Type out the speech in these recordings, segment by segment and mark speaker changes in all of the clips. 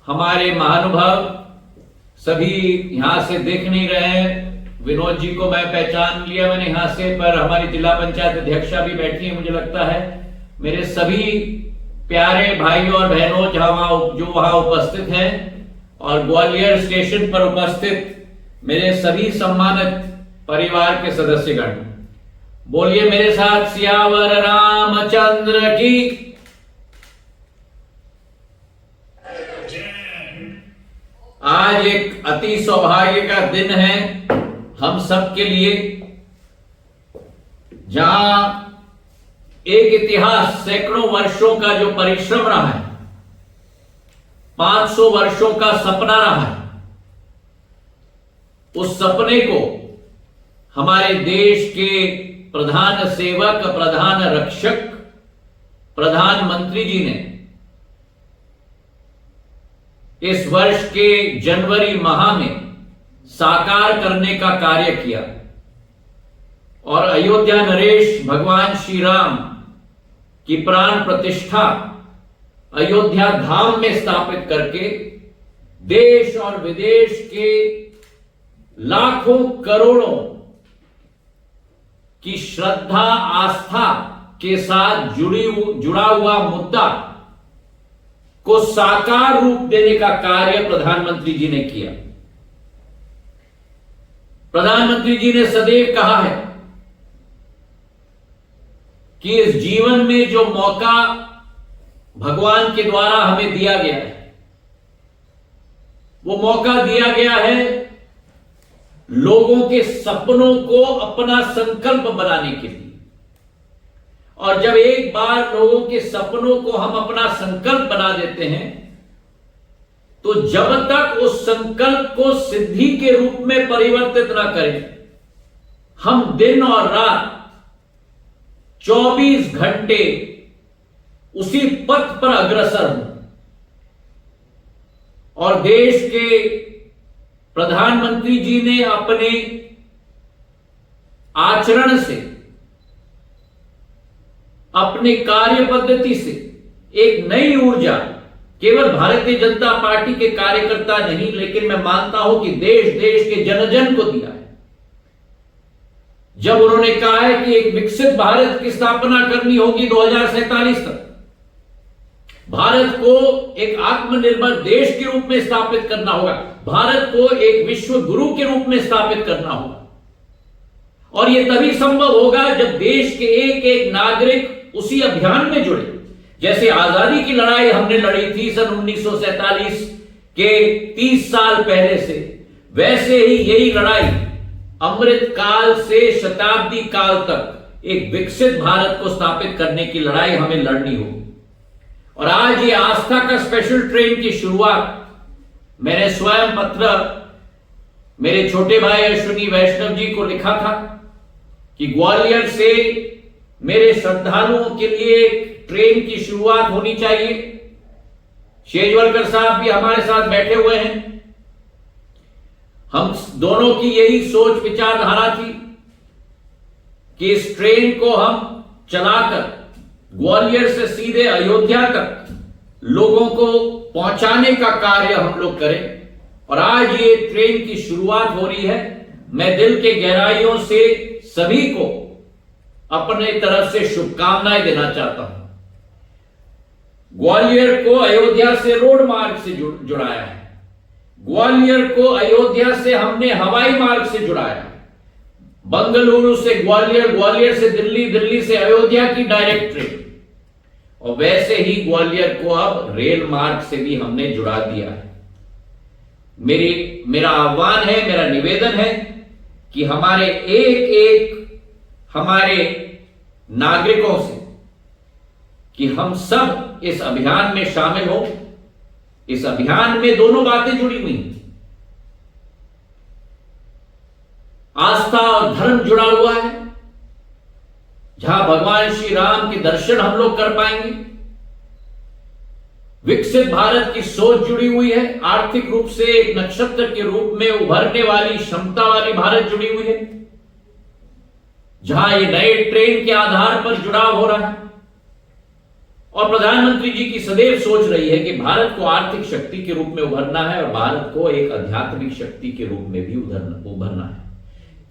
Speaker 1: हमारे महानुभाव सभी यहां से देख नहीं रहे हैं। विनोद जी को मैं पहचान लिया मैंने यहां से, पर हमारी जिला पंचायत अध्यक्षा भी बैठी है मुझे लगता है। मेरे सभी प्यारे भाइयों और बहनों जो वहां उपस्थित हैं, और ग्वालियर स्टेशन पर उपस्थित मेरे सभी सम्मानित परिवार के सदस्यगण, बोलिए मेरे साथ सियावर रामचंद्र की। आज एक अति सौभाग्य का दिन है हम सब के लिए, जहां एक इतिहास सैकड़ों वर्षों का जो परिश्रम रहा है, 500 वर्षों का सपना रहा है, उस सपने को हमारे देश के प्रधान सेवक, प्रधान रक्षक, प्रधानमंत्री जी ने इस वर्ष के जनवरी माह में साकार करने का कार्य किया। और अयोध्या नरेश भगवान श्री राम की प्राण प्रतिष्ठा अयोध्या धाम में स्थापित करके देश और विदेश के लाखों करोड़ों की श्रद्धा आस्था के साथ जुड़ा हुआ मुद्दा को साकार रूप देने का कार्य प्रधानमंत्री जी ने किया। प्रधानमंत्री जी ने सदैव कहा है कि इस जीवन में जो मौका भगवान के द्वारा हमें दिया गया है, वो मौका दिया गया है लोगों के सपनों को अपना संकल्प बनाने के लिए। और जब एक बार लोगों के सपनों को हम अपना संकल्प बना देते हैं, तो जब तक उस संकल्प को सिद्धि के रूप में परिवर्तित ना करें, हम दिन और रात 24 घंटे उसी पथ पर अग्रसर हों। और देश के प्रधानमंत्री जी ने अपने आचरण से, अपने कार्य पद्धति से एक नई ऊर्जा केवल भारतीय जनता पार्टी के कार्यकर्ता नहीं, लेकिन मैं मानता हूं कि देश के जन जन को दिया है। जब उन्होंने कहा है कि एक विकसित भारत की स्थापना करनी होगी 2047 तक, भारत को एक आत्मनिर्भर देश के रूप में स्थापित करना होगा, भारत को एक विश्व गुरु के रूप में स्थापित करना होगा। और यह तभी संभव होगा जब देश के एक एक नागरिक उसी अभियान में जुड़े। जैसे आजादी की लड़ाई हमने लड़ी थी सन 1947 के 30 साल पहले से, वैसे ही यही लड़ाई अमृत काल से शताब्दी काल तक एक विकसित भारत को स्थापित करने की लड़ाई हमें लड़नी होगी। और आज ये आस्था का स्पेशल ट्रेन की शुरुआत मैंने स्वयं पत्र मेरे छोटे भाई अश्विनी वैष्णव जी को लिखा था कि ग्वालियर से मेरे श्रद्धालुओं के लिए एक ट्रेन की शुरुआत होनी चाहिए। शेजवलकर साहब भी हमारे साथ बैठे हुए हैं। हम दोनों की यही सोच विचारधारा थी कि इस ट्रेन को हम चलाकर ग्वालियर से सीधे अयोध्या तक लोगों को पहुंचाने का कार्य हम लोग करें। और आज ये ट्रेन की शुरुआत हो रही है। मैं दिल के गहराइयों से सभी को अपने तरफ से शुभकामनाएं देना चाहता हूं। ग्वालियर को अयोध्या से रोड मार्ग से जुड़ाया है, ग्वालियर को अयोध्या से हमने हवाई मार्ग से जुड़ाया है, बंगलुरु से ग्वालियर, ग्वालियर से दिल्ली, दिल्ली से अयोध्या की डायरेक्ट ट्रेन, और वैसे ही ग्वालियर को अब रेल मार्ग से भी हमने जुड़ा दिया है। मेरा आह्वान है, मेरा निवेदन है कि हमारे एक हमारे नागरिकों से कि हम सब इस अभियान में शामिल हो। इस अभियान में दोनों बातें जुड़ी हुई हैं, आस्था और धर्म जुड़ा हुआ है, जहां भगवान श्री राम के दर्शन हम लोग कर पाएंगे। विकसित भारत की सोच जुड़ी हुई है, आर्थिक रूप से एक नक्षत्र के रूप में उभरने वाली क्षमता वाली भारत जुड़ी हुई है, जहां ये नए ट्रेन के आधार पर जुड़ाव हो रहा है। और प्रधानमंत्री जी की सदैव सोच रही है कि भारत को आर्थिक शक्ति के रूप में उभरना है और भारत को एक आध्यात्मिक शक्ति के रूप में भी उभरना है।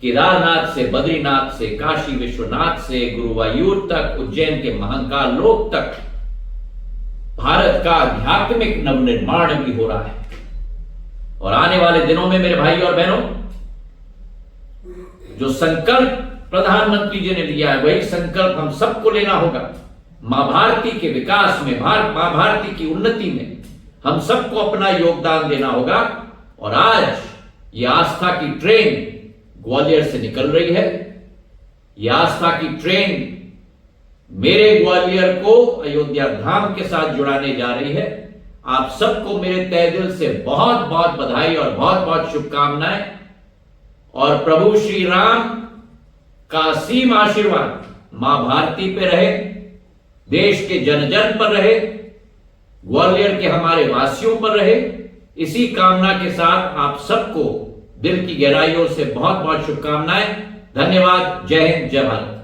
Speaker 1: केदारनाथ से बद्रीनाथ से काशी विश्वनाथ से गुरुवायूर तक, उज्जैन के महाकाल लोक तक भारत का आध्यात्मिक नवनिर्माण भी हो रहा है। और आने वाले दिनों में मेरे भाई और बहनों, जो संकल्प प्रधानमंत्री जी ने लिया है वही संकल्प हम सबको लेना होगा। मां भारती के विकास में, मां भारती की उन्नति में हम सबको अपना योगदान देना होगा। और आज ये आस्था की ट्रेन ग्वालियर से निकल रही है। ये आस्था की ट्रेन मेरे ग्वालियर को अयोध्या धाम के साथ जुड़ाने जा रही है। आप सबको मेरे तहे दिल से बहुत बहुत बधाई और बहुत बहुत शुभकामनाएं। और प्रभु श्री राम का असीम आशीर्वाद मां भारती पे रहे, देश के जन जन पर रहे, ग्वालियर के हमारे वासियों पर रहे। इसी कामना के साथ आप सबको दिल की गहराइयों से बहुत बहुत शुभकामनाएं। धन्यवाद। जय हिंद, जय भारत।